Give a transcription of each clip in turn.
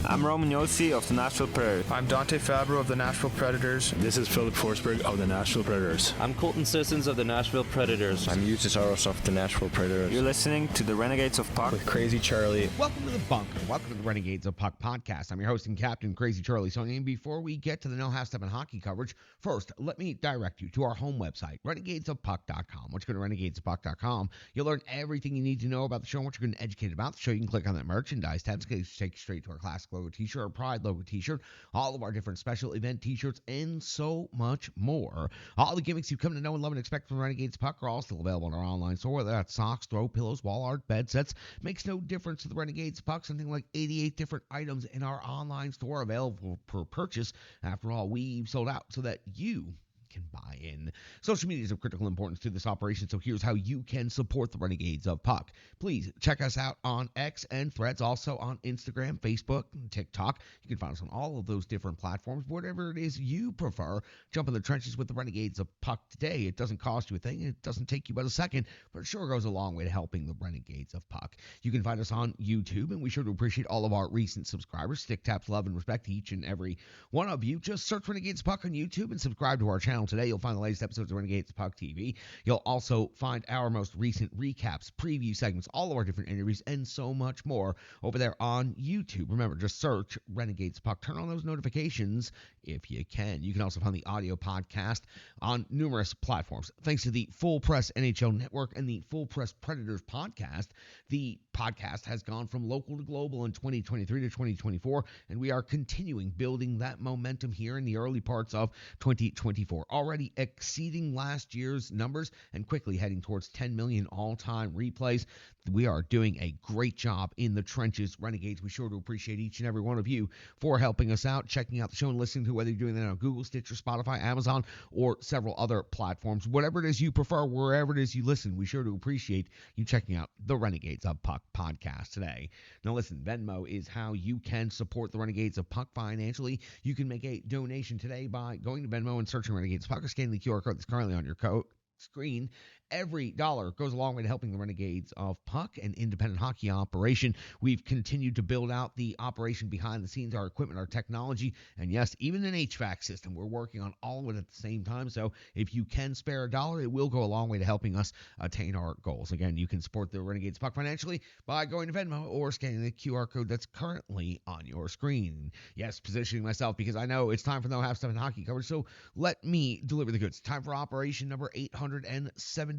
I'm Roman Yossi of the Nashville Predators. I'm Dante Fabro of the Nashville Predators. This is Philip Forsberg of the Nashville Predators. I'm Colton Sissons of the Nashville Predators. I'm Eustace Aros of the Nashville Predators. You're listening to the Renegades of Puck with Crazy Charlie. Welcome to the bunker. Welcome to the Renegades of Puck podcast. I'm your host and captain, Crazy Charlie Saunier. And before we get to the No Half Step in hockey coverage, first, let me direct you to our home website, renegadesofpuck.com. Once you go to renegadesofpuck.com, you'll learn everything you need to know about the show and what you're getting educated about the show. You can click on that merchandise tab to take you straight to our classic logo t-shirt, our Pride logo t-shirt, all of our different special event t-shirts, and so much more. All the gimmicks you've come to know and love and expect from Renegades Puck are all still available in our online store, whether that's socks, throw pillows, wall art, bed sets. Makes no difference to the Renegades Puck. Something like 88 different items in our online store available per purchase. After all, we've sold out so that you can buy in. Social media is of critical importance to this operation, so here's how you can support the Renegades of Puck. Please check us out on X and Threads, also on Instagram, Facebook, and TikTok. You can find us on all of those different platforms. Whatever it is you prefer, jump in the trenches with the Renegades of Puck today. It doesn't cost you a thing. It doesn't take you but a second, but it sure goes a long way to helping the Renegades of Puck. You can find us on YouTube, and we sure do appreciate all of our recent subscribers. Stick taps, love, and respect to each and every one of you. Just search Renegades Puck on YouTube and subscribe to our channel today. You'll find the latest episodes of Renegades Puck TV. You'll also find our most recent recaps, preview segments, all of our different interviews, and so much more over there on YouTube. Remember, just search Renegades Puck. Turn on those notifications if you can. You can also find the audio podcast on numerous platforms. Thanks to the Full Press NHL Network and the Full Press Predators podcast, the podcast has gone from local to global in 2023 to 2024, and we are continuing building that momentum here in the early parts of 2024. Already exceeding last year's numbers and quickly heading towards 10 million all-time replays. We are doing a great job in the trenches. Renegades, we sure do appreciate each and every one of you for helping us out, checking out the show and listening to whether you're doing that on Google, Stitcher, Spotify, Amazon, or several other platforms. Whatever it is you prefer, wherever it is you listen, we sure do appreciate you checking out the Renegades of Puck podcast today. Now listen, Venmo is how you can support the Renegades of Puck financially. You can make a donation today by going to Venmo and searching Renegades Puck or scanning the QR code that's currently on your screen. Every dollar goes a long way to helping the Renegades of Puck, an independent hockey operation. We've continued to build out the operation behind the scenes, our equipment, our technology, and yes, even an HVAC system. We're working on all of it at the same time, so if you can spare a dollar, it will go a long way to helping us attain our goals. Again, you can support the Renegades Puck financially by going to Venmo or scanning the QR code that's currently on your screen. Yes, positioning myself because I know it's time for No Half Step in hockey coverage, so let me deliver the goods. Time for operation number 873.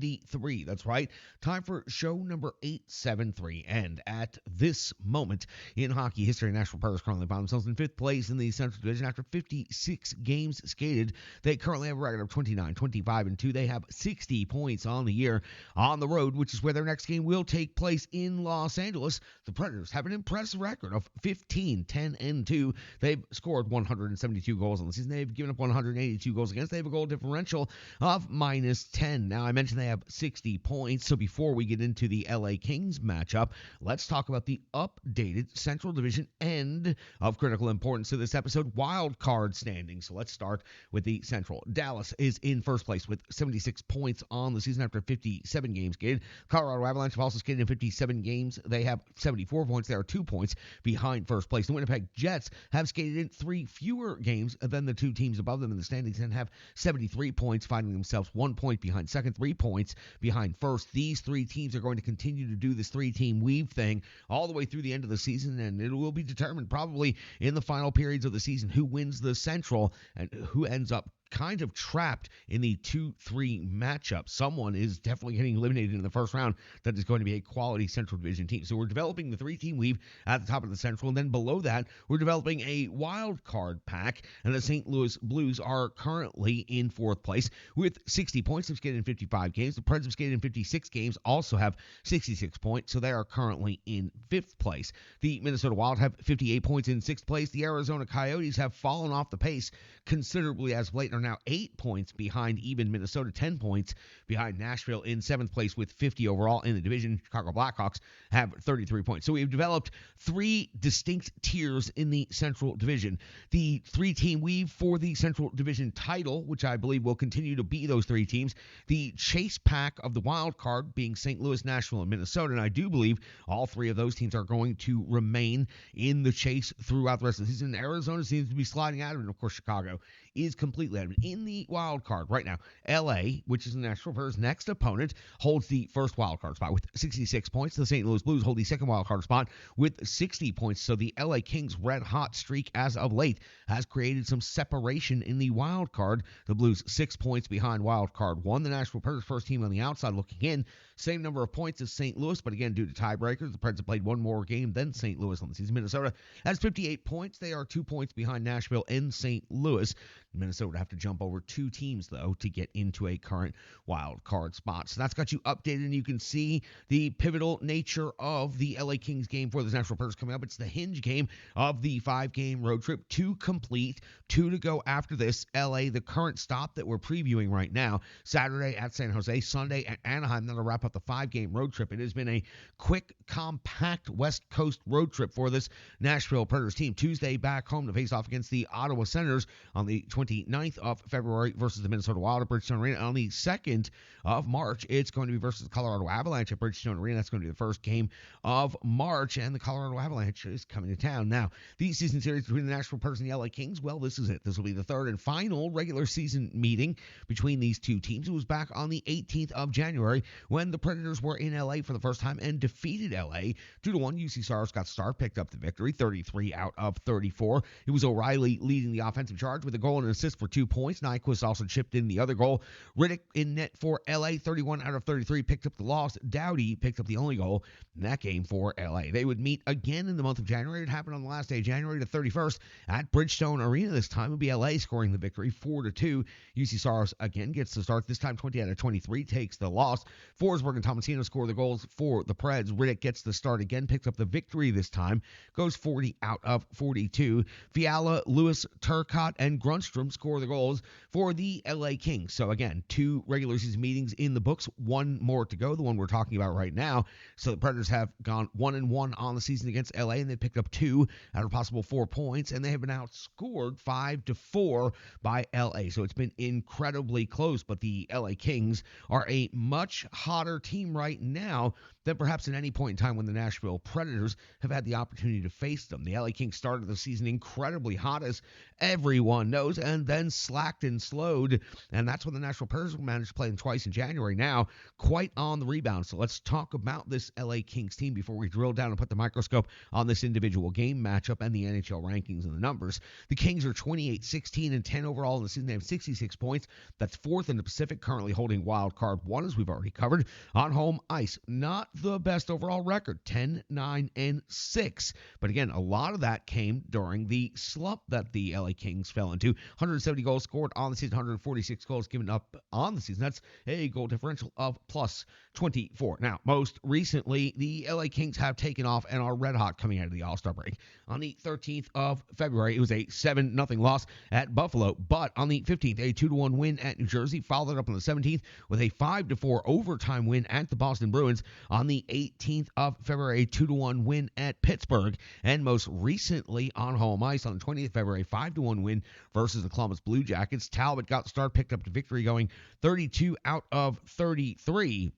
That's right. Time for show number 873. And at this moment in hockey history, Nashville Predators currently find themselves in fifth place in the Central Division after 56 games skated. They currently have a record of 29, 25, and 2. They have 60 points on the year on the road, which is where their next game will take place in Los Angeles. The Predators have an impressive record of 15, 10, and 2. They've scored 172 goals on the season. They've given up 182 goals against. They have a goal differential of -10. Now, I mentioned they have 60 points. So before we get into the LA Kings matchup, let's talk about the updated Central Division end of critical importance to this episode, wild card standing. So let's start with the Central. Dallas is in first place with 76 points on the season after 57 games skated. Colorado Avalanche have also skated in 57 games. They have 74 points. They are 2 points behind first place. The Winnipeg Jets have skated in 3 fewer games than the 2 teams above them in the standings and have 73 points, finding themselves 1 point behind second, 3 points behind first. These 3 teams are going to continue to do this 3-team weave thing all the way through the end of the season, and it will be determined probably in the final periods of the season who wins the Central and who ends up kind of trapped in the 2-3 matchup. Someone is definitely getting eliminated in the first round that is going to be a quality Central Division team. So we're developing the 3-team weave at the top of the Central, and then below that, we're developing a wild card pack, and the St. Louis Blues are currently in 4th place with 60 points. They've skated in 55 games. The Preds have skated in 56 games, also have 66 points, so they are currently in 5th place. The Minnesota Wild have 58 points in 6th place. The Arizona Coyotes have fallen off the pace considerably as of late, are now 8 points behind even Minnesota, 10 points behind Nashville in 7th place with 50 overall in the division. Chicago Blackhawks have 33 points. So we've developed 3 distinct tiers in the Central Division. The 3-team weave for the Central Division title, which I believe will continue to be those 3 teams. The chase pack of the wild card being St. Louis, Nashville, and Minnesota. And I do believe all 3 of those teams are going to remain in the chase throughout the rest of the season. Arizona seems to be sliding out of it, and of course Chicago is completely out of it. In the wild card right now, LA, which is the Nashville Predators' next opponent, holds the first wild card spot with 66 points. The St. Louis Blues hold the second wild card spot with 60 points. So the LA Kings' red-hot streak as of late has created some separation in the wild card. The Blues 6 points behind wild card 1. The Nashville Predators, first team on the outside looking in, same number of points as St. Louis, but again, due to tiebreakers, the Preds have played one more game than St. Louis on the season. Minnesota has 58 points. They are 2 points behind Nashville and St. Louis. Minnesota would have to jump over 2 teams, though, to get into a current wild card spot. So that's got you updated, and you can see the pivotal nature of the LA Kings game for the Nashville Predators coming up. It's the hinge game of the 5-game road trip to complete. 2 to go after this. LA, the current stop that we're previewing right now. Saturday at San Jose, Sunday at Anaheim. That'll wrap up the 5-game road trip. It has been a quick, compact West Coast road trip for this Nashville Predators team. Tuesday back home to face off against the Ottawa Senators on the 29th of February versus the Minnesota Wild at Bridgestone Arena. On the 2nd of March, it's going to be versus the Colorado Avalanche at Bridgestone Arena. That's going to be the first game of March, and the Colorado Avalanche is coming to town. Now, the season series between the Nashville Predators and the LA Kings, well, this is it. This will be the 3rd and final regular season meeting between these 2 teams. It was back on the 18th of January when the Predators were in LA for the first time and defeated LA 2-1. UC Saros got start, picked up the victory, 33 out of 34. It was O'Reilly leading the offensive charge with a goal and an assist for 2 points. Nyquist also chipped in the other goal. Riddick in net for LA, 31 out of 33, picked up the loss. Dowdy picked up the only goal in that game for LA. They would meet again in the month of January. It happened on the last day, January the 31st, at Bridgestone Arena. This time it would be LA scoring the victory, 4-2. UC Saros again gets the start. This time 20 out of 23 takes the loss. Forsberg and Tomasino score the goals for the Preds. Riddick gets the start again, picks up the victory this time, goes 40 out of 42. Fiala, Lewis, Turcotte, and Grunstrom score the goals for the LA Kings. So again, 2 regular season meetings in the books, 1 more to go, the one we're talking about right now. So the Predators have gone 1-1 on the season against LA, and they picked up 2 out of possible 4 points, and they have been outscored 5-4 by LA. So it's been incredibly close, but the LA Kings are a much hotter team right now than perhaps at any point in time when the Nashville Predators have had the opportunity to face them. The LA Kings started the season incredibly hot, as everyone knows, and then slacked and slowed, and that's when the Nashville Predators managed to play them twice in January. Now, quite on the rebound. So let's talk about this LA Kings team before we drill down and put the microscope on this individual game matchup and the NHL rankings and the numbers. The Kings are 28, 16, and 10 overall in the season. They have 66 points. That's 4th in the Pacific, currently holding wild card 1, as we've already covered. On home ice, not the best overall record, 10, 9, and 6. But again, a lot of that came during the slump that the LA Kings fell into. 170 goals scored on the season, 146 goals given up on the season. That's a goal differential of plus 24. Now, most recently, the LA Kings have taken off and are red hot coming out of the All-Star break. On the 13th of February, it was a 7-0 loss at Buffalo, but on the 15th, a 2-1 win at New Jersey, followed up on the 17th with a 5-4 overtime win at the Boston Bruins. On the 18th of February, a 2-1 win at Pittsburgh, and most recently on home ice on the 20th of February, 5-1 win versus the Columbus Blue Jackets. Talbot got the start, picked up the victory, going 32 out of 33.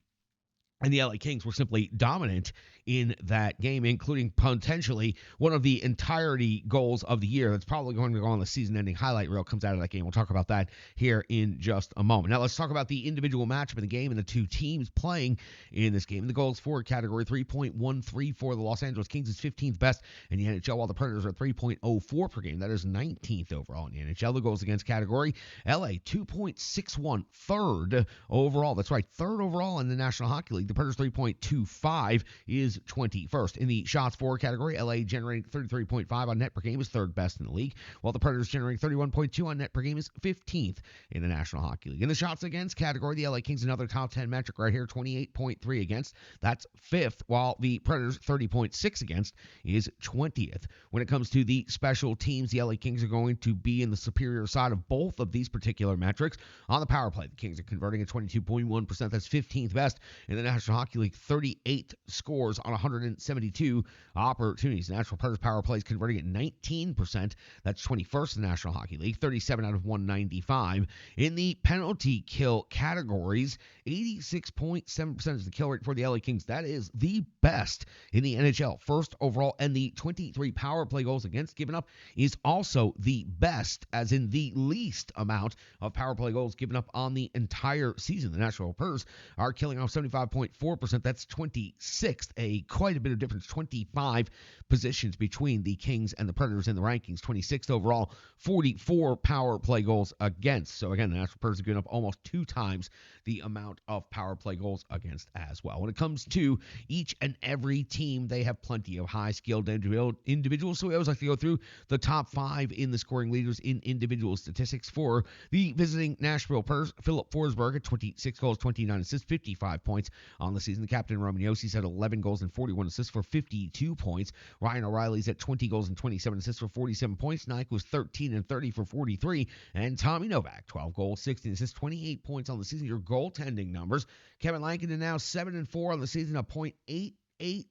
And the LA Kings were simply dominant in that game, including potentially one of the entirety goals of the year that's probably going to go on the season-ending highlight reel comes out of that game. We'll talk about that here in just a moment. Now let's talk about the individual matchup in the game and the 2 teams playing in this game. The goals for category, 3.13 for the Los Angeles Kings is 15th best in the NHL, while the Predators are 3.04 per game. That is 19th overall in the NHL. The goals against category, LA 2.61, 3rd overall. That's right, 3rd overall in the National Hockey League. The Predators 3.25 is 21st. In the shots for category, LA generating 33.5 on net per game is third best in the league, while the Predators generating 31.2 on net per game is 15th in the National Hockey League. In the shots against category, the LA Kings, another top 10 metric right here, 28.3 against. That's 5th, while the Predators 30.6 against is 20th. When it comes to the special teams, the LA Kings are going to be in the superior side of both of these particular metrics. On the power play, the Kings are converting at 22.1%. That's 15th best in the National Hockey League. 38 scores on 172 opportunities. The National Predators power play is converting at 19%. That's 21st in the National Hockey League. 37 out of 195. In the penalty kill categories, 86.7% is the kill rate for the LA Kings. That is the best in the NHL. First overall, and the 23 power play goals against given up is also the best, as in the least amount of power play goals given up on the entire season. The Nashville Predators are killing off 75.4%. That's 26th, quite a bit of difference, 25 positions between the Kings and the Predators in the rankings. 26th overall, 44 power play goals against. So again, the Nashville Predators are giving up almost 2 times the amount of power play goals against as well. When it comes to each and every team, they have plenty of high-skilled individuals, so we always like to go through the top 5 in the scoring leaders in individual statistics. For the visiting Nashville Predators, Philip Forsberg at 26 goals, 29 assists, 55 points on the season. The captain, Roman Josi, had 11 goals and 41 assists for 52 points. Ryan O'Reilly's at 20 goals and 27 assists for 47 points. Nike was 13 and 30 for 43. And Tommy Novak, 12 goals, 16 assists, 28 points on the season. Your goaltending numbers. Kevin Lankinen now 7 and 4 on the season, a .888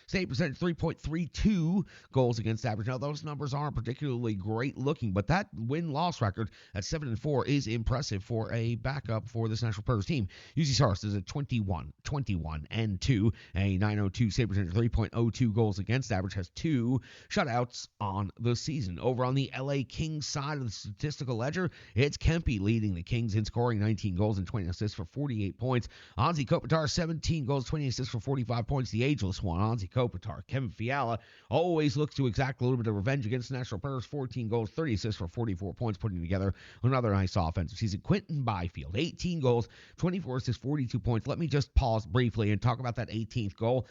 save percentage, 3.32 goals against average. Now, those numbers aren't particularly great looking, but that win-loss record at 7 and 4 is impressive for a backup for this National Predators team. UC Saros is at 21 and 2, a .902 save percentage, 3.02 goals against average, has 2 shutouts on the season. Over on the LA Kings side of the statistical ledger, it's Kempe leading the Kings in scoring, 19 goals and 20 assists for 48 points. Anze Kopitar, 17 goals, 20 assists for 45 points. The ageless one, Anze Kopitar. Kevin Fiala always looks to exact a little bit of revenge against the National Predators. 14 goals, 30 assists for 44 points, putting together another nice offensive season. Quinton Byfield, 18 goals, 24 assists, 42 points. Let me just pause briefly and talk about that 18th goal.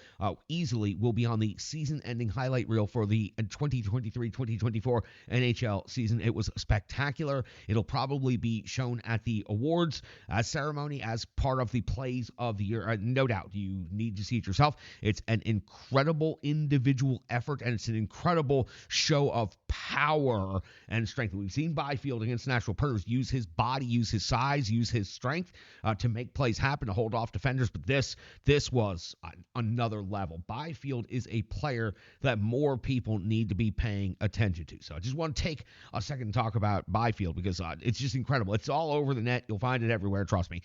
Easily will be on the season-ending highlight reel for the 2023-2024 NHL season. It was spectacular. It'll probably be shown at the awards ceremony as part of the plays of the year. No doubt, you need to see it yourself. It's an incredible individual effort, and it's an incredible show of power and strength. We've seen Byfield against Nashville Predators use his body, use his size, use his strength to make plays happen, to hold off defenders, but this was another level. Byfield is a player that more people need to be paying attention to. So I just want to take a second to talk about Byfield because it's just incredible. It's all over the net. You'll find it everywhere, trust me.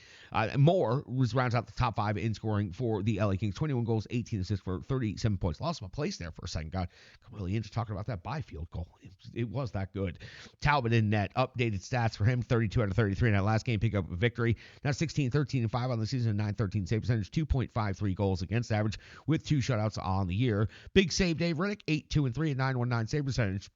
Moore rounds out the top 5 in scoring for the LA Kings. 21 goals, 18 assists for 37 points. Lost my place there for a second. Got really into talking about that Byfield goal. It was that good. Talbot in net. Updated stats for him. 32 out of 33 in that last game. Pick up a victory. Now 16, 13, and 5 on the season. 9-13 save percentage. 2.53 goals against average with 2 shutouts on the year. Big save Dave Riddick. 8-2 and 3 and 9.19 save percentage.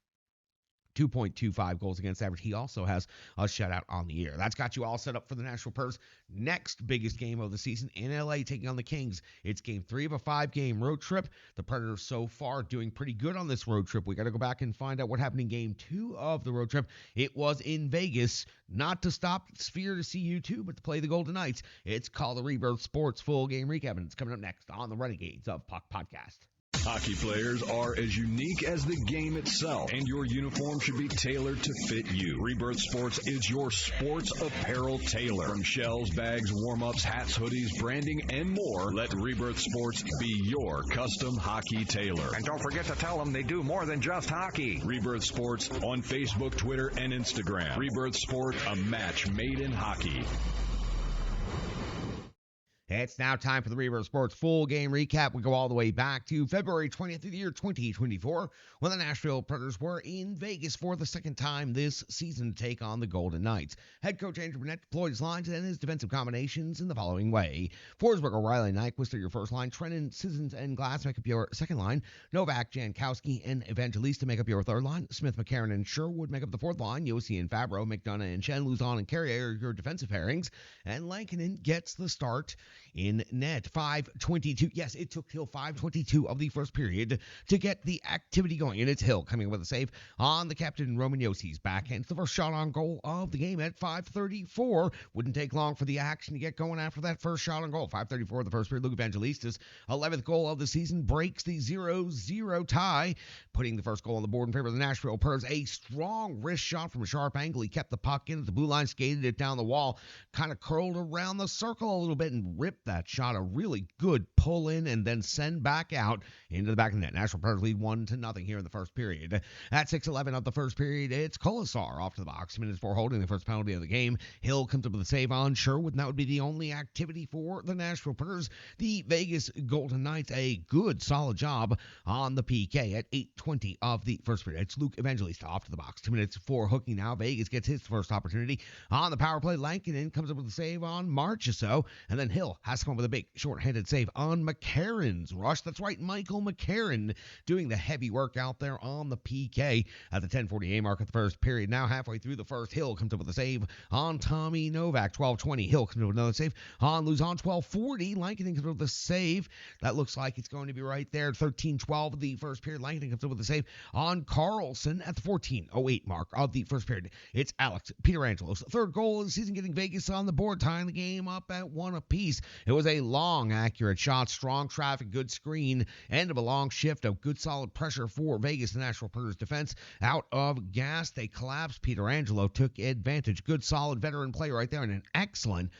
2.25 goals against average. He also has a shutout on the year. That's got you all set up for the Nashville Predators' next biggest game of the season in LA, taking on the Kings. It's game 3 of a 5-game road trip. The Predators so far doing pretty good on this road trip. We got to go back and find out what happened in game 2 of the road trip. It was in Vegas, not to stop Sphere to see you too, but to play the Golden Knights. It's called the Rebirth Sports Full Game Recap, and it's coming up next on the Renegades of Puck podcast. Hockey players are as unique as the game itself, and your uniform should be tailored to fit you. Rebirth Sports is your sports apparel tailor. From shells, bags, warm-ups, hats, hoodies, branding, and more, let Rebirth Sports be your custom hockey tailor. And don't forget to tell them they do more than just hockey. Rebirth Sports on Facebook, Twitter, and Instagram. Rebirth Sport, a match made in hockey. It's now time for the Rebirth Sports Full Game Recap. We go all the way back to February 20th of the year 2024 when the Nashville Predators were in Vegas for the second time this season to take on the Golden Knights. Head coach Andrew Burnett deployed his lines and his defensive combinations in the following way. Forsberg, O'Reilly, Nyquist are your first line. Trennan, Sissons, and Glass make up your second line. Novak, Jankowski, and Evangelista make up your third line. Smith, McCarron, and Sherwood make up the fourth line. Josi and Fabro, McDonough and Chen, Luzon and Carrier are your defensive pairings. And Lankinen gets the start in net. 5:22. Yes, it took till 5:22 of the first period to get the activity going. And it's Hill coming with a save on the captain Roman Yossi's backhand. It's the first shot on goal of the game at 5:34. Wouldn't take long for the action to get going after that first shot on goal. 5:34 of the first period. Luke Evangelista's 11th goal of the season breaks the 0-0 tie, putting the first goal on the board in favor of the Nashville Preds. A strong wrist shot from a sharp angle. He kept the puck in at the blue line, skated it down the wall, kind of curled around the circle a little bit and ripped that shot. A really good pull in and then send back out into the back of the net. Nashville Preds lead 1-0 here in the first period. At 6:11 of the first period, it's Colasar off to the box. 2 minutes for holding the first penalty of the game. Hill comes up with a save on Sherwood, and that would be the only activity for the Nashville Predators. The Vegas Golden Knights, a good, solid job on the PK at 8:20 of the first period. It's Luke Evangelista off to the box. 2 minutes for hooking now. Vegas gets his first opportunity on the power play. Lankinen comes up with a save on Marchessault, and then Hill has to come up with a big short-handed save on McCarron's rush. That's right, Michael McCarron doing the heavy work out there on the PK at the 10:48 mark of the first period. Now halfway through the first, Hill comes up with a save on Tommy Novak. 12:20. Hill comes up with another save on Luzon. 12:40. Lankinen comes up with a save. That looks like it's going to be right there. 13:12 of the first period. Lankinen comes up with a save on Carlson at the 14:08 mark of the first period. It's Alex Pietrangelo third goal of the season, getting Vegas on the board, tying the game up at 1 apiece. It was a long, accurate shot, strong traffic, good screen, end of a long shift of good, solid pressure for Vegas. The Nashville Predators defense out of gas. They collapsed. Pietrangelo took advantage. Good, solid veteran play right there, and an excellent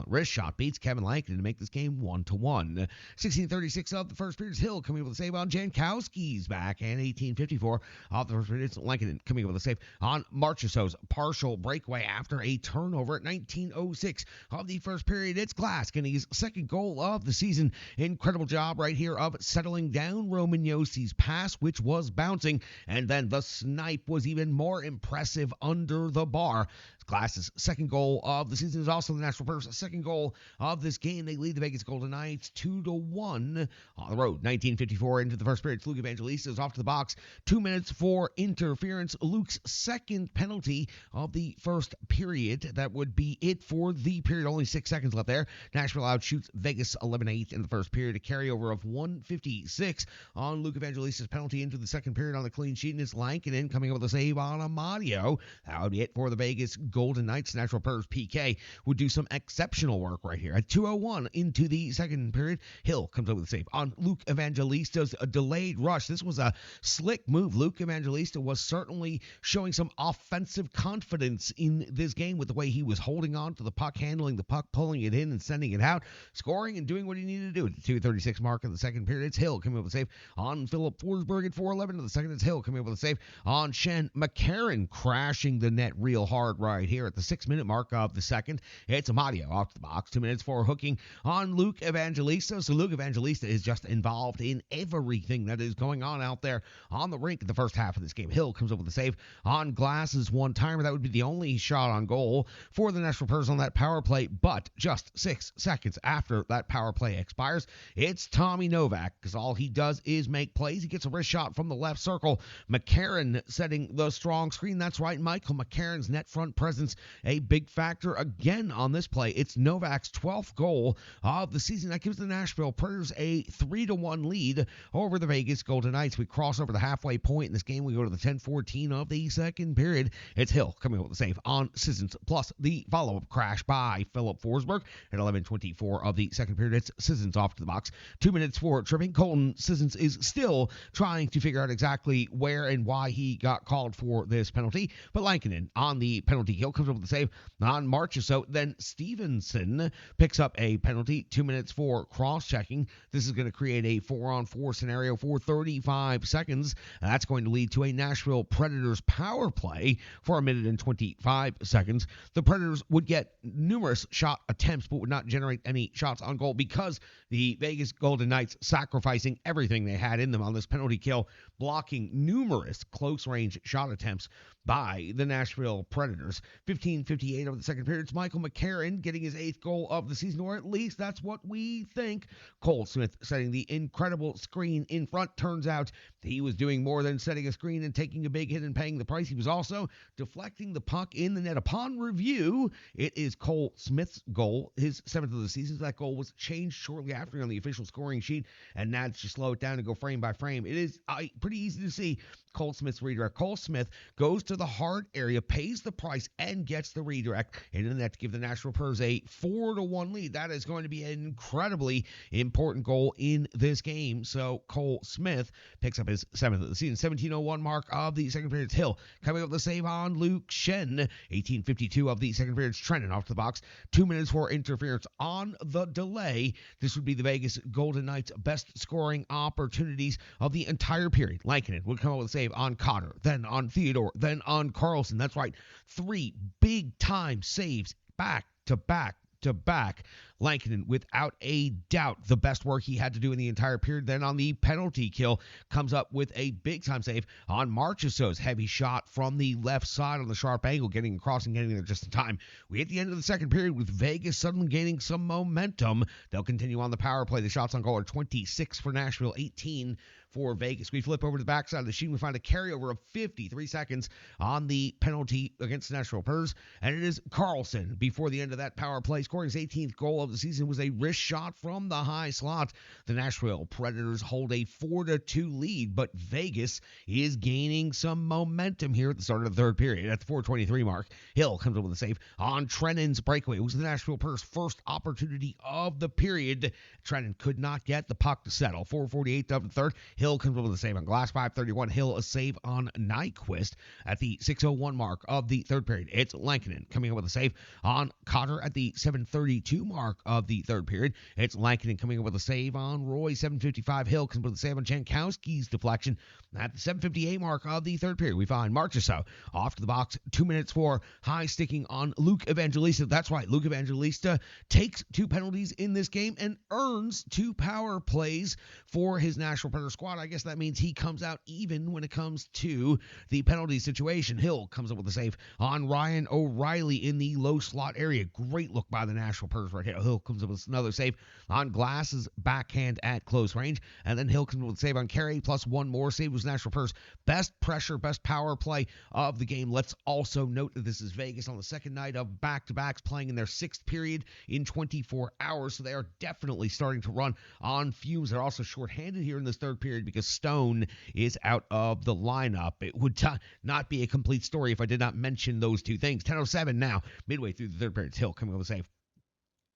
wrist shot beats Kevin Lankinen to make this game 1-1. 16:36 of the first period. Hill coming up with a save on Jankowski's back, and 18:54 of the first period. Lankinen coming up with a save on Marchessault's partial breakaway after a turnover at 19:06 of the first period. It's Glasgowy's second goal of the season. Incredible job right here of settling down Roman Yossi's pass, which was bouncing, and then the snipe was even more impressive under the bar. Glass's second goal of the season is also the Nashville Predators' second goal of this game. They lead the Vegas Golden Knights 2-1 on the road. 19:54 into the first period. Luke Evangelista is off to the box. 2 minutes for interference. Luke's second penalty of the first period. That would be it for the period. Only 6 seconds left there. Nashville outshoots Vegas 11-8 in the first period. A carryover of 156 on Luke Evangelista's penalty into the second period on the clean sheet. And it's Lankinen coming up with a save on Amadio. That would be it for the Vegas Golden Knights. Nashville Predators PK would do some exceptional work right here. At 2:01 into the second period, Hill comes up with a save on Luke Evangelista's delayed rush. This was a slick move. Luke Evangelista was certainly showing some offensive confidence in this game with the way he was holding on to the puck, handling the puck, pulling it in and sending it out, scoring and doing what he needed to do. At the 2:36 mark of the second period, it's Hill coming up with a save on Philip Forsberg. At 4:11 of the second, it's Hill coming up with a save on Shen McCarron, crashing the net real hard right here at the 6-minute mark of the second. It's Amadio off to the box. 2 minutes for hooking on Luke Evangelista. So Luke Evangelista is just involved in everything that is going on out there on the rink in the first half of this game. Hill comes up with a save on Glass's one-timer. That would be the only shot on goal for the Nashville Predators on that power play, but just 6 seconds after that power play expires, it's Tommy Novak, because all he does is make plays. He gets a wrist shot from the left circle. McCarron setting the strong screen. That's right, Michael McCarron's net front presence, a big factor again on this play. It's Novak's 12th goal of the season. That gives the Nashville Predators a 3-1 lead over the Vegas Golden Knights. We cross over the halfway point in this game. We go to the 10:14 of the second period. It's Hill coming up with a save on Sissons, plus the follow-up crash by Philip Forsberg at 11:24 of the second period. It's Sissons off to the box. 2 minutes for tripping. Colton Sissons is still trying to figure out exactly where and why he got called for this penalty, but Lankinen on the penalty kill comes up with the save on Marchessault. Then Stevenson picks up a penalty. 2 minutes for cross-checking. This is going to create a 4-on-4 scenario for 35 seconds. That's going to lead to a Nashville Predators power play for 1 minute and 25 seconds. The Predators would get numerous shot attempts, but would not generate any shots on goal because the Vegas Golden Knights sacrificing everything they had in them on this penalty kill, blocking numerous close-range shot attempts by the Nashville Predators. 15:58 of the second period. It's Michael McCarron getting his 8th goal of the season, or at least that's what we think. Cole Smith setting the incredible screen in front. Turns out he was doing more than setting a screen and taking a big hit and paying the price. He was also deflecting the puck in the net. Upon review, it is Cole Smith's goal, his 7th of the season. That goal was changed shortly after on the official scoring sheet, and now to slow it down and go frame by frame. It is pretty easy to see Cole Smith's redirect. Cole Smith goes to the hard area, pays the price, and gets the redirect into the net to give the Nashville Preds a 4-1 lead. That is going to be an incredibly important goal in this game. So Cole Smith picks up his 7th of the season. 17:01 mark of the second period. Hill coming up with the save on Luke Shen. 18:52 of the second period. Trennan off the box. 2 minutes for interference on the delay. This would be the Vegas Golden Knights' best scoring opportunities of the entire period. Lankinen would come up with a save on Cotter, then on Theodore, then on Carlson. That's right. 3 big-time saves back to back to back. Lankinen, without a doubt, the best work he had to do in the entire period. Then on the penalty kill, comes up with a big-time save on Marchessault's heavy shot from the left side on the sharp angle, getting across and getting there just in time. We hit the end of the second period with Vegas suddenly gaining some momentum. They'll continue on the power play. The shots on goal are 26 for Nashville, 18 for Vegas. We flip over to the backside of the sheet. We find a carryover of 53 seconds on the penalty against the Nashville Preds, and it is Carlson before the end of that power play, scoring his 18th goal of the season. Was a wrist shot from the high slot. The Nashville Predators hold a 4-2 lead, but Vegas is gaining some momentum here at the start of the third period. At the 4:23 mark, Hill comes up with a save on Trennan's breakaway. It was the Nashville Preds' first opportunity of the period. Trennan could not get the puck to settle. 4:48 of the third. Hill comes up with a save on glass. 5:31. Hill a save on Nyquist at the 6:01 mark of the third period. It's Lankinen coming up with a save on Cotter at the 7:32 mark of the third period. It's Lankinen coming up with a save on Roy. 7:55. Hill comes up with a save on Jankowski's deflection at the 7:58 mark of the third period. We find Marchessault off to the box. 2 minutes for high sticking on Luke Evangelista. That's right. Luke Evangelista takes 2 penalties in this game and earns 2 power plays for his Nashville Predator squad. I guess that means he comes out even when it comes to the penalty situation. Hill comes up with a save on Ryan O'Reilly in the low slot area. Great look by the Nashville Predators right here. Hill comes up with another save on Glass's backhand at close range. And then Hill comes up with a save on Carey, plus 1 more save. Was Nashville Predators' best pressure, best power play of the game. Let's also note that this is Vegas on the second night of back-to-backs, playing in their 6th period in 24 hours. So they are definitely starting to run on fumes. They're also shorthanded here in this third period because Stone is out of the lineup. It would not be a complete story if I did not mention those 2 things. 10:07 now, midway through the third period. Hill coming up with a save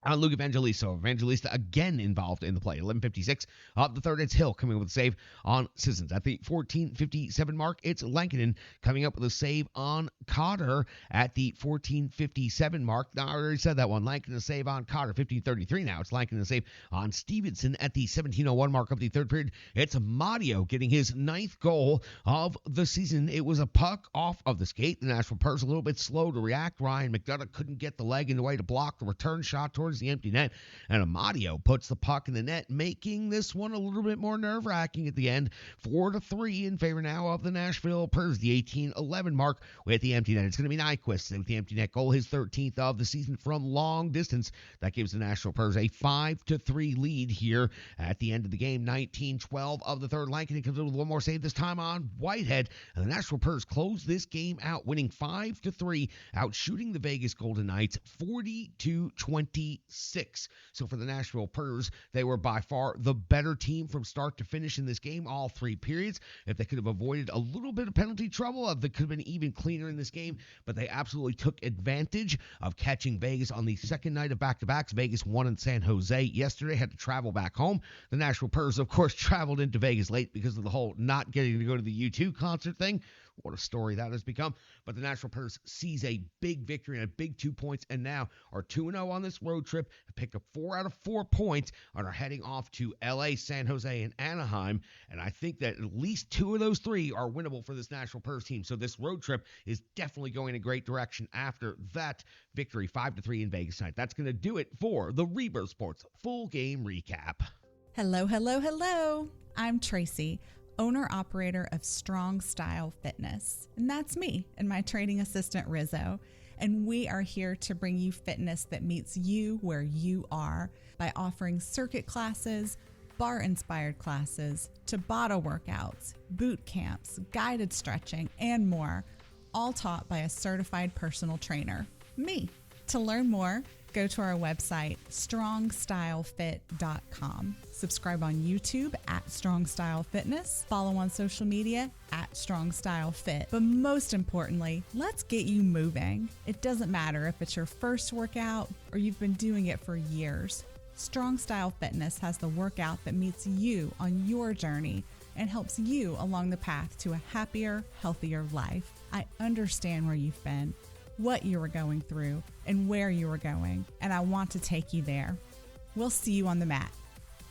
on Luke Evangelista. Evangelista again involved in the play. 11:56 of the third. It's Hill coming up with a save on Sissons. At the 14:57 mark, it's Lankinen coming up with a save on Cotter at the 14:57 mark. Now, I already said that one. Lankinen a save on Cotter. 15:33 now. It's Lankinen a save on Stevenson at the 17:01 mark of the third period. It's Madio getting his 9th goal of the season. It was a puck off of the skate. The Nashville Predators a little bit slow to react. Ryan McDonough couldn't get the leg in the way to block the return shot towards the empty net, and Amadio puts the puck in the net, making this one a little bit more nerve-wracking at the end. 4-3 in favor now of the Nashville Predators. The 18:11 mark with the empty net. It's going to be Nyquist with the empty net goal, his 13th of the season from long distance. That gives the Nashville Predators a 5-3 lead here at the end of the game. 19:12 of the third. Lankinen comes in with 1 more save, this time on Whitehead, and the Nashville Predators close this game out, winning 5-3, out shooting the Vegas Golden Knights 40-26. So for the Nashville Predators, they were by far the better team from start to finish in this game, all 3 periods. If they could have avoided a little bit of penalty trouble, they could have been even cleaner in this game, but they absolutely took advantage of catching Vegas on the second night of back-to-backs. Vegas won in San Jose yesterday, had to travel back home. The Nashville Predators, of course, traveled into Vegas late because of the whole not getting to go to the U2 concert thing. What a story that has become. But the Nashville Predators seize a big victory and a big 2 points, and now are 2-0 on this road trip, have picked up 4 out of 4 points, and are heading off to LA, San Jose, and Anaheim. And I think that at least 2 of those 3 are winnable for this Nashville Predators team. So this road trip is definitely going in a great direction after that victory, 5-3 in Vegas tonight. That's going to do it for the Rebirth Sports Full Game Recap. Hello, hello, hello. I'm Tracy, owner-operator of Strong Style Fitness. And that's me and my training assistant, Rizzo. and we are here to bring you fitness that meets you where you are by offering circuit classes, bar-inspired classes, Tabata workouts, boot camps, guided stretching, and more, all taught by a certified personal trainer, me. To learn more, go to our website, strongstylefit.com. Subscribe on YouTube at Strong Style Fitness. Follow on social media at Strong Style Fit. But most importantly, let's get you moving. It doesn't matter if it's your first workout or you've been doing it for years. Strong Style Fitness has the workout that meets you on your journey and helps you along the path to a happier, healthier life. I understand where you've been, what you were going through, and where you were going, and I want to take you there. We'll see you on the mat.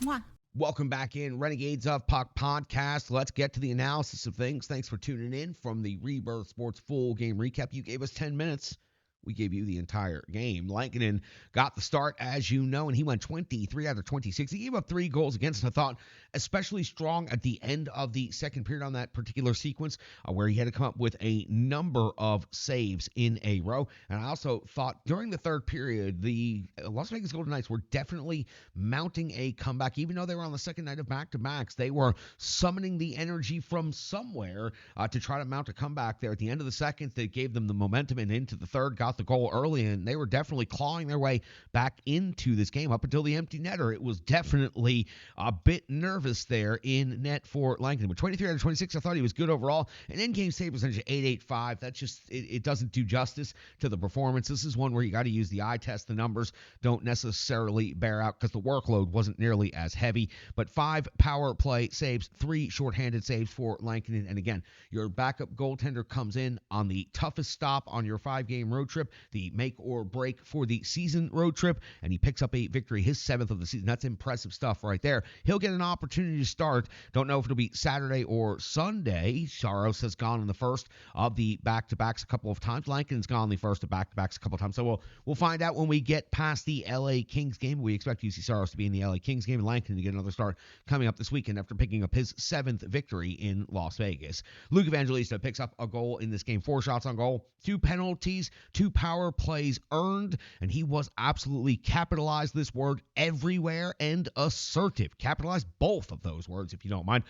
Mwah. Welcome back in Renegades of Puck podcast. Let's get to the analysis of things. Thanks for tuning in from the Rebirth Sports full game recap. You gave us 10 minutes. We gave you the entire game. Lankinen got the start, as you know, and he went 23 out of 26. He gave up 3 goals against, I thought, especially strong at the end of the second period on that particular sequence, where he had to come up with a number of saves in a row. And I also thought during the third period, the Las Vegas Golden Knights were definitely mounting a comeback. Even though they were on the second night of back-to-backs, they were summoning the energy from somewhere to try to mount a comeback there at the end of the second. That gave them the momentum, and into the third, got the goal early, and they were definitely clawing their way back into this game up until the empty netter. It was definitely a bit nervous there in net for Lankinen. But 23 out of 26, I thought he was good overall. An in-game save percentage of .885. That's just, it doesn't do justice to the performance. This is one where you got to use the eye test. The numbers don't necessarily bear out because the workload wasn't nearly as heavy. But 5 power play saves, 3 shorthanded saves for Lankinen. And again, your backup goaltender comes in on the toughest stop on your 5-game road trip, the make or break for the season road trip, and he picks up a victory, his 7th of the season. That's impressive stuff right there. He'll get an opportunity to start. Don't know if it'll be Saturday or Sunday. Saros has gone in the first of the back-to-backs a couple of times. Lankinen's gone in the first of back-to-backs a couple of times. So we'll find out when we get past the LA Kings game. We expect UC Saros to be in the LA Kings game, and Lankinen to get another start coming up this weekend after picking up his 7th victory in Las Vegas. Luke Evangelista picks up a goal in this game, 4 shots on goal, 2 penalties, 2 power plays earned, and he was absolutely capitalized, this word, everywhere, and assertive. Capitalized both of those words, if you don't mind.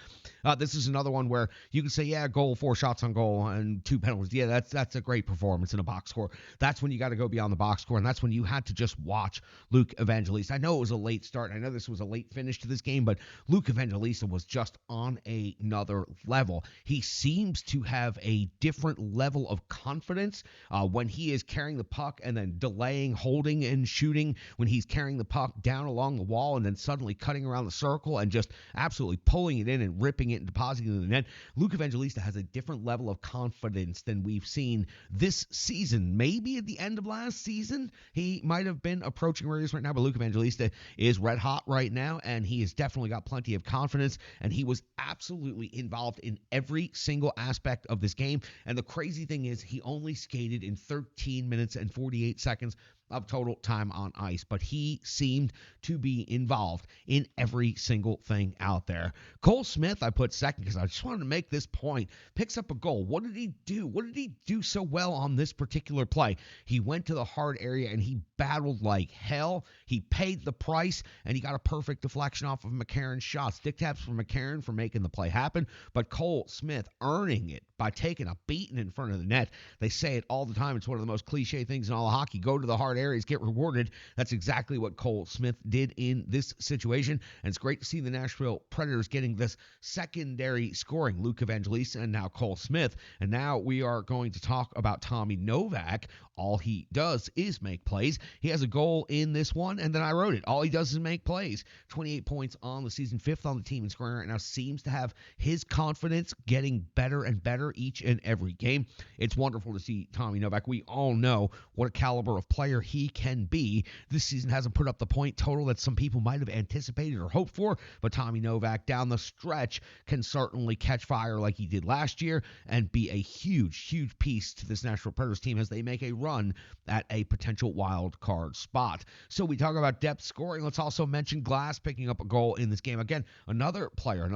This is another one where you can say, yeah, goal, 4 shots on goal, and 2 penalties. Yeah, that's a great performance in a box score. That's when you got to go beyond the box score, and that's when you had to just watch Luke Evangelista. I know it was a late start. I know this was a late finish to this game, but Luke Evangelista was just on another level. He seems to have a different level of confidence when he is carrying the puck and then delaying, holding, and shooting, when he's carrying the puck down along the wall and then suddenly cutting around the circle and just absolutely pulling it in and ripping it and depositing it in the net. Luke Evangelista has a different level of confidence than we've seen this season. Maybe at the end of last season, he might have been approaching where he is right now, but Luke Evangelista is red hot right now, and he has definitely got plenty of confidence, and he was absolutely involved in every single aspect of this game. And the crazy thing is, he only skated in 13 minutes and 48 seconds of total time on ice, but he seemed to be involved in every single thing out there. Cole Smith, I put second because I just wanted to make this point, picks up a goal. What did he do? What did he do so well on this particular play? He went to the hard area and he battled like hell. He paid the price, and he got a perfect deflection off of McCarron's shot. Stick taps for McCarron for making the play happen, but Cole Smith earning it by taking a beating in front of the net. They say it all the time. It's one of the most cliche things in all of hockey. Go to the hard areas, get rewarded. That's exactly what Cole Smith did in this situation, and it's great to see the Nashville Predators getting this secondary scoring. Luke Evangelista and now Cole Smith, and now we are going to talk about Tommy Novak. All he does is make plays. He has a goal in this one, and then I wrote it. All he does is make plays. 28 points on the season, 5th on the team in scoring right now. Seems to have his confidence getting better and better each and every game. It's wonderful to see Tommy Novak. We all know what a caliber of player he can be. This season hasn't put up the point total that some people might have anticipated or hoped for, but Tommy Novak down the stretch can certainly catch fire like he did last year and be a huge piece to this Nashville Predators team as they make a run at a potential wild card spot. So we talk about depth scoring. Let's also mention Glass picking up a goal in this game. Again, another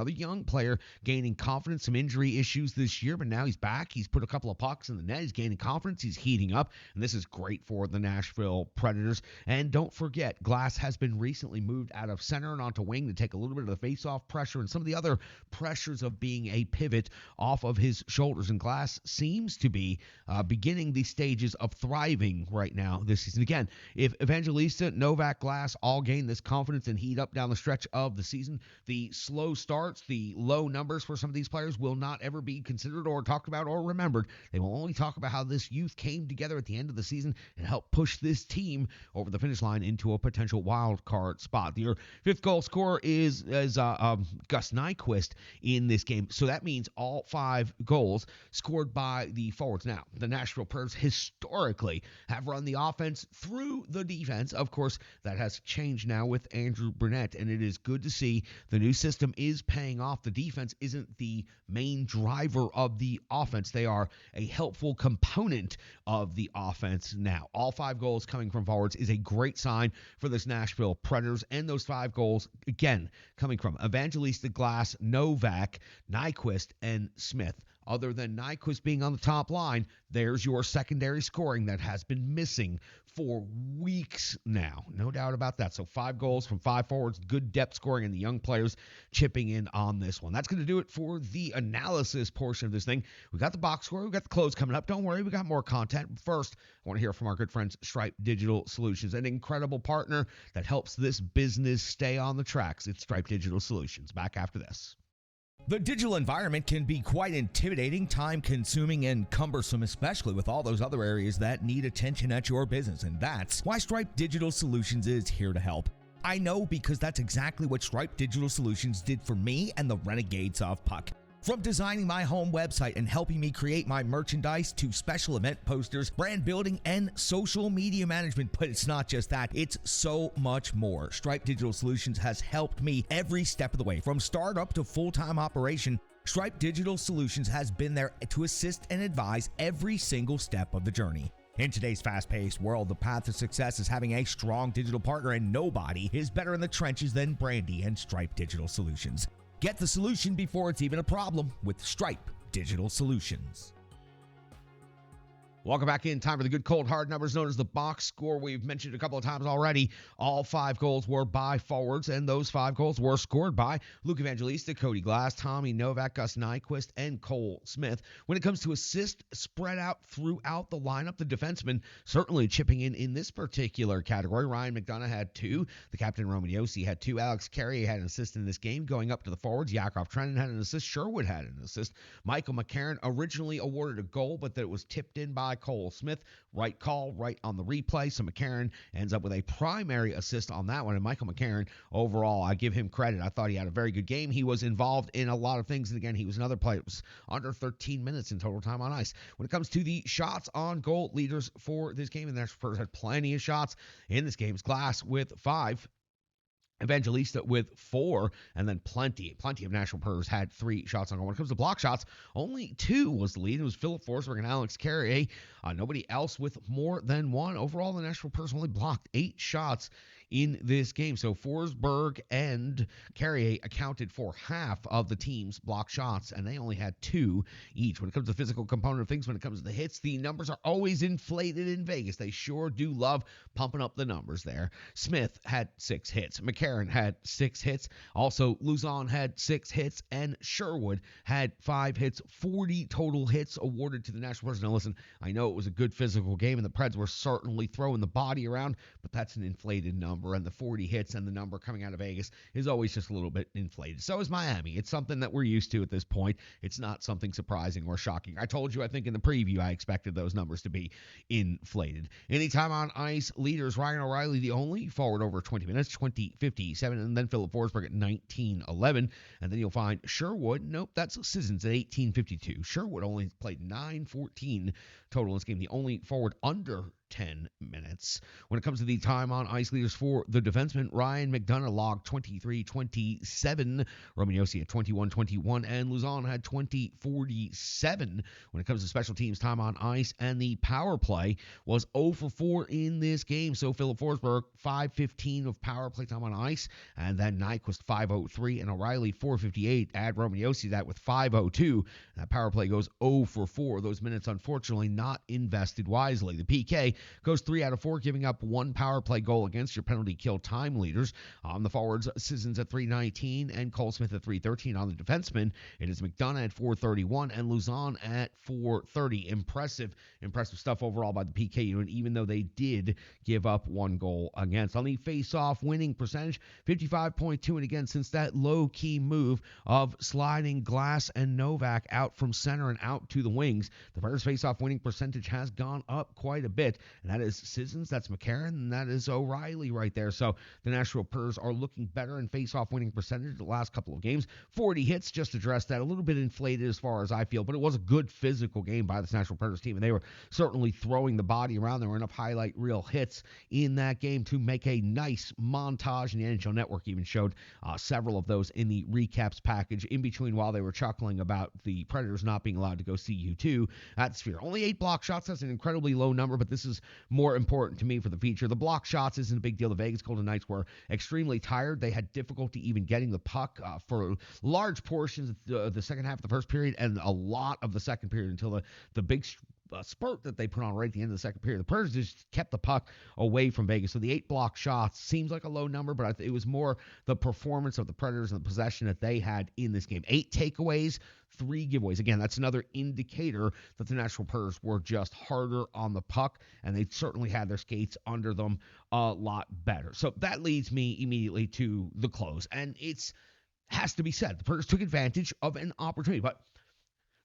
young player gaining confidence, some injury issues this year, but now he's back. He's put a couple of pucks in the net. He's gaining confidence. He's heating up, and this is great for the Nashville Predators. And don't forget, Glass has been recently moved out of center and onto wing to take a little bit of the face-off pressure and some of the other pressures of being a pivot off of his shoulders. And Glass seems to be beginning the stages of thriving right now this season. Again, if Evangelista, Novak, Glass all gain this confidence and heat up down the stretch of the season, the slow starts, the low numbers for some of these players will not ever be considered or talked about or remembered. They will only talk about how this youth came together at the end of the season and helped push this team over the finish line into a potential wild card spot. Your fifth goal scorer is Gus Nyquist in this game. So that means all 5 goals scored by the forwards. Now, the Nashville Predators historically have run the offense through the defense. Of course, that has changed now with Andrew Brunette, and it is good to see the new system is paying off. The defense isn't the main driver of the offense. They are a helpful component of the offense now. All 5 goals coming from forwards is a great sign for this Nashville Predators, and those 5 goals, again, coming from Evangelista, Glass, Novak, Nyquist, and Smith. Other than Nyquist being on the top line, there's your secondary scoring that has been missing for weeks now. No doubt about that. So 5 goals from 5 forwards, good depth scoring, and the young players chipping in on this one. That's going to do it for the analysis portion of this thing. We got the box score. We got the close coming up. Don't worry, we got more content. First, I want to hear from our good friends, Stripe Digital Solutions, an incredible partner that helps this business stay on the tracks. It's Stripe Digital Solutions. Back after this. The digital environment can be quite intimidating, time-consuming, and cumbersome, especially with all those other areas that need attention at your business, and that's why Stripe Digital Solutions is here to help. I know because that's exactly what Stripe Digital Solutions did for me and the Renegades of Puck. From designing my home website and helping me create my merchandise to special event posters, brand building, and social media management. But it's not just that, it's so much more. Stripe Digital Solutions has helped me every step of the way. From startup to full-time operation, Stripe Digital Solutions has been there to assist and advise every single step of the journey. In today's fast-paced world, the path to success is having a strong digital partner, and nobody is better in the trenches than Brandy and Stripe Digital Solutions. Get the solution before it's even a problem with Stripe Digital Solutions. Welcome back in. Time for the good cold hard numbers known as the box score. We've mentioned a couple of times already. All 5 goals were by forwards, and those 5 goals were scored by Luke Evangelista, Cody Glass, Tommy Novak, Gus Nyquist, and Cole Smith. When it comes to assists spread out throughout the lineup, the defenseman certainly chipping in this particular category. Ryan McDonough had 2. The captain, Roman Josi, had 2. Alex Carrier had an assist in this game. Going up to the forwards, Yakov Trenin had an assist. Sherwood had an assist. Michael McCarron originally awarded a goal, but that it was tipped in by Cole Smith. Right call, right on the replay. So McCarron ends up with a primary assist on that one. And Michael McCarron, overall, I give him credit. I thought he had a very good game. He was involved in a lot of things. And again, he was another player. It was under 13 minutes in total time on ice. When it comes to the shots on goal, leaders for this game, and the Nashville had plenty of shots in this game. Glass with 5. Evangelista with 4, and then plenty of Nashville Predators had 3 shots on goal. When it comes to block shots, only 2 was the lead. It was Philip Forsberg and Alex Carrier. Nobody else with more than 1. Overall, the Nashville Predators only blocked 8 shots in this game. So Forsberg and Carrier accounted for half of the team's block shots, and they only had 2 each. When it comes to the physical component of things, when it comes to the hits, the numbers are always inflated in Vegas. They sure do love pumping up the numbers there. Smith had 6 hits. McCarron had 6 hits. Also, Luzon had 6 hits, and Sherwood had 5 hits. 40 total hits awarded to the Nashville Predators. Now listen, I know it was a good physical game, and the Preds were certainly throwing the body around, but that's an inflated number. And the 40 hits and the number coming out of Vegas is always just a little bit inflated. So is Miami. It's something that we're used to at this point. It's not something surprising or shocking. I told you, I think in the preview, I expected those numbers to be inflated. Anytime on ice, leaders, Ryan O'Reilly, the only forward over 20 minutes, 20:57, and then Philip Forsberg at 19:11. And then you'll find Sherwood. Nope, that's Sissons at 18:52. Sherwood only played 9:14 total in this game. The only forward under 10 minutes. When it comes to the time on ice leaders for the defenseman, Ryan McDonough logged 23-27, Roman Josi had 21-21, and Luzon had 20-47. When it comes to special teams time on ice, and the power play was 0 for 4 in this game. So Philip Forsberg, 5:15 of power play time on ice, and then Nyquist 5:03, and O'Reilly 4:58. Add Roman Josi that with 5:02. That power play goes 0 for 4. Those minutes, unfortunately, not invested wisely. The PK goes 3 out of 4, giving up 1 power play goal against your penalty kill time leaders. On the forwards, Sissons at 3:19 and Cole Smith at 3:13. On the defensemen, it is McDonough at 4:31 and Luzon at 4:30. Impressive stuff overall by the PK unit, even though they did give up 1 goal against. On the face-off winning percentage, 55.2, and again, since that low-key move of sliding Glass and Novak out from center and out to the wings, the Predators' face-off winning percentage has gone up quite a bit. And that is Sissons, that's McCarron, and that is O'Reilly right there. So the Nashville Predators are looking better in face-off winning percentage the last couple of games. 40 hits, just addressed that. A little bit inflated as far as I feel, but it was a good physical game by this Nashville Predators team, and they were certainly throwing the body around. There were enough highlight reel hits in that game to make a nice montage, and the NHL Network even showed several of those in the recaps package in between while they were chuckling about the Predators not being allowed to go CU2 at the Sphere. Only 8 block shots. That's an incredibly low number, but this is more important to me for the feature. The block shots isn't a big deal. The Vegas Golden Knights were extremely tired. They had difficulty even getting the puck for large portions of the second half of the first period and a lot of the second period until the big spurt that they put on right at the end of the second period. The Predators just kept the puck away from Vegas. So the 8 block shots seems like a low number, but it was more the performance of the Predators and the possession that they had in this game. 8 takeaways, 3 giveaways. Again, that's another indicator that the Nashville Predators were just harder on the puck, and they certainly had their skates under them a lot better. So that leads me immediately to the close, and has to be said, the Predators took advantage of an opportunity, but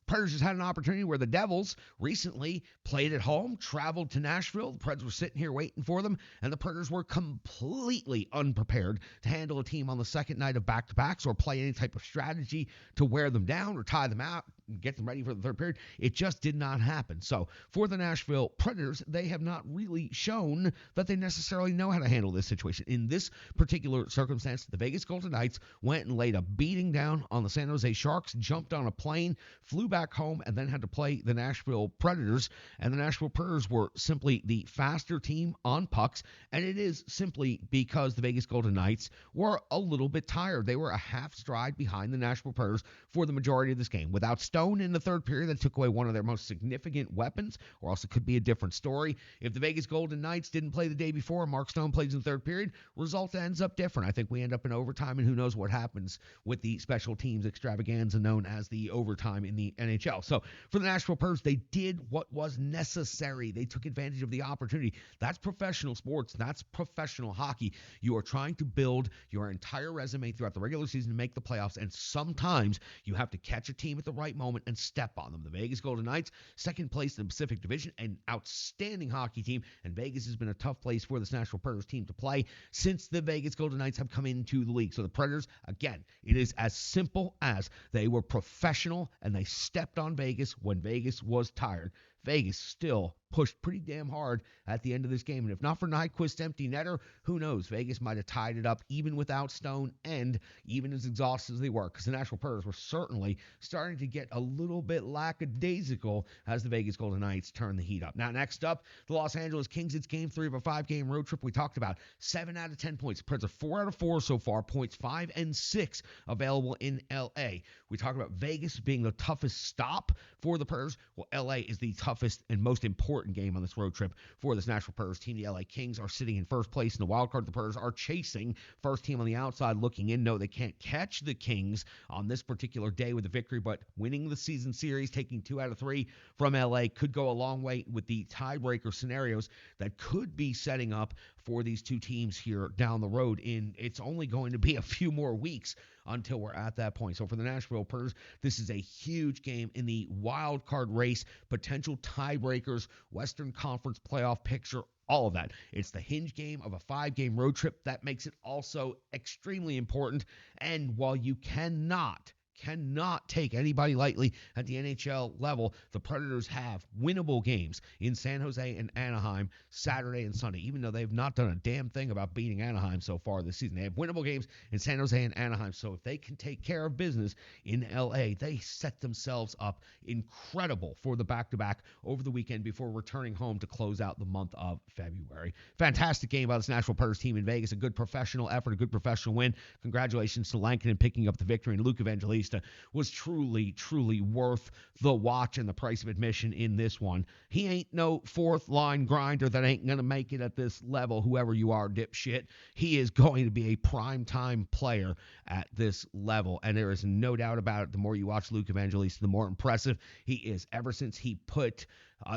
Predators just had an opportunity where the Devils recently played at home, traveled to Nashville. The Preds were sitting here waiting for them, and the Predators were completely unprepared to handle a team on the second night of back-to-backs or play any type of strategy to wear them down or tie them out and get them ready for the third period. It just did not happen. So for the Nashville Predators, they have not really shown that they necessarily know how to handle this situation. In this particular circumstance, the Vegas Golden Knights went and laid a beating down on the San Jose Sharks, jumped on a plane, flew back home, and then had to play the Nashville Predators. And the Nashville Predators were simply the faster team on pucks, and it is simply because the Vegas Golden Knights were a little bit tired. They were a half stride behind the Nashville Predators for the majority of this game. Without Stone in the third period, that took away one of their most significant weapons, or else it could be a different story. If the Vegas Golden Knights didn't play the day before and Mark Stone plays in the third period, result ends up different. I think we end up in overtime, and who knows what happens with the special teams extravaganza known as the overtime in the NHL. So for the Nashville Predators, they did what was necessary. They took advantage of the opportunity. That's professional sports. That's professional hockey. You are trying to build your entire resume throughout the regular season to make the playoffs, and sometimes you have to catch a team at the right moment and step on them. The Vegas Golden Knights, second place in the Pacific Division, an outstanding hockey team, and Vegas has been a tough place for this Nashville Predators team to play since the Vegas Golden Knights have come into the league. So the Predators, again, it is as simple as they were professional and they stepped on Vegas when Vegas was tired. Vegas still pushed pretty damn hard at the end of this game. And if not for Nyquist's empty netter, who knows? Vegas might have tied it up even without Stone and even as exhausted as they were, because the Nashville Predators were certainly starting to get a little bit lackadaisical as the Vegas Golden Knights turned the heat up. Now, next up, the Los Angeles Kings. It's game 3 of a 5-game road trip we talked about. 7 out of 10 points. The Preds are 4 out of 4 so far. Points 5 and 6 available in L.A. We talked about Vegas being the toughest stop for the Predators. Well, L.A. is the toughest and most important game on this road trip for this Nashville Predators team. The LA Kings are sitting in first place in the wild card. The Predators are chasing first team on the outside, looking in. No, they can't catch the Kings on this particular day with a victory, but winning the season series, taking 2 out of 3 from LA could go a long way with the tiebreaker scenarios that could be setting up for these two teams here down the road. It's only going to be a few more weeks until we're at that point. So for the Nashville Predators, this is a huge game in the wild card race, potential tiebreakers, Western Conference playoff picture, all of that. It's the hinge game of a 5-game road trip. That makes it also extremely important. And while you cannot cannot take anybody lightly at the NHL level. The Predators have winnable games in San Jose and Anaheim Saturday and Sunday, even though they've not done a damn thing about beating Anaheim so far this season. They have winnable games in San Jose and Anaheim, so if they can take care of business in LA, they set themselves up incredible for the back-to-back over the weekend before returning home to close out the month of February. Fantastic game by this Nashville Predators team in Vegas. A good professional effort, a good professional win. Congratulations to Lankinen picking up the victory, and Luke Evangelista was truly, truly worth the watch and the price of admission in this one. He ain't no fourth-line grinder that ain't going to make it at this level, whoever you are, dipshit. He is going to be a prime-time player at this level, and there is no doubt about it. The more you watch Luke Evangelista, the more impressive he is. Ever since he put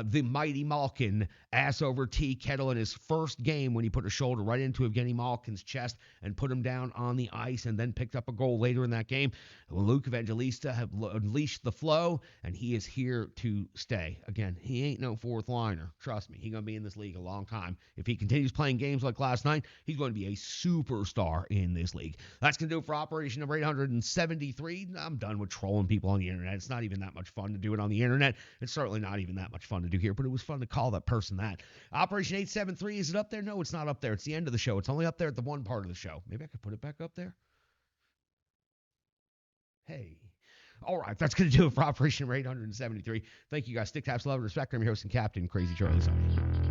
the mighty Malkin ass over tea kettle in his first game when he put a shoulder right into Evgeny Malkin's chest and put him down on the ice and then picked up a goal later in that game. Luke Evangelista have unleashed the flow, and he is here to stay. Again, he ain't no fourth liner. Trust me, he's going to be in this league a long time. If he continues playing games like last night, he's going to be a superstar in this league. That's going to do it for operation number 873. I'm done with trolling people on the internet. It's not even that much fun to do it on the internet. It's certainly not even that much fun to do here, but it was fun to call that person that. Operation 873, is it up there? No, it's not up there. It's the end of the show. It's only up there at the one part of the show. Maybe I could put it back up there. Hey. All right, that's going to do it for Operation 873. Thank you guys. Stick taps, love, and respect. I'm your host and captain, Crazy Charlie Saunier.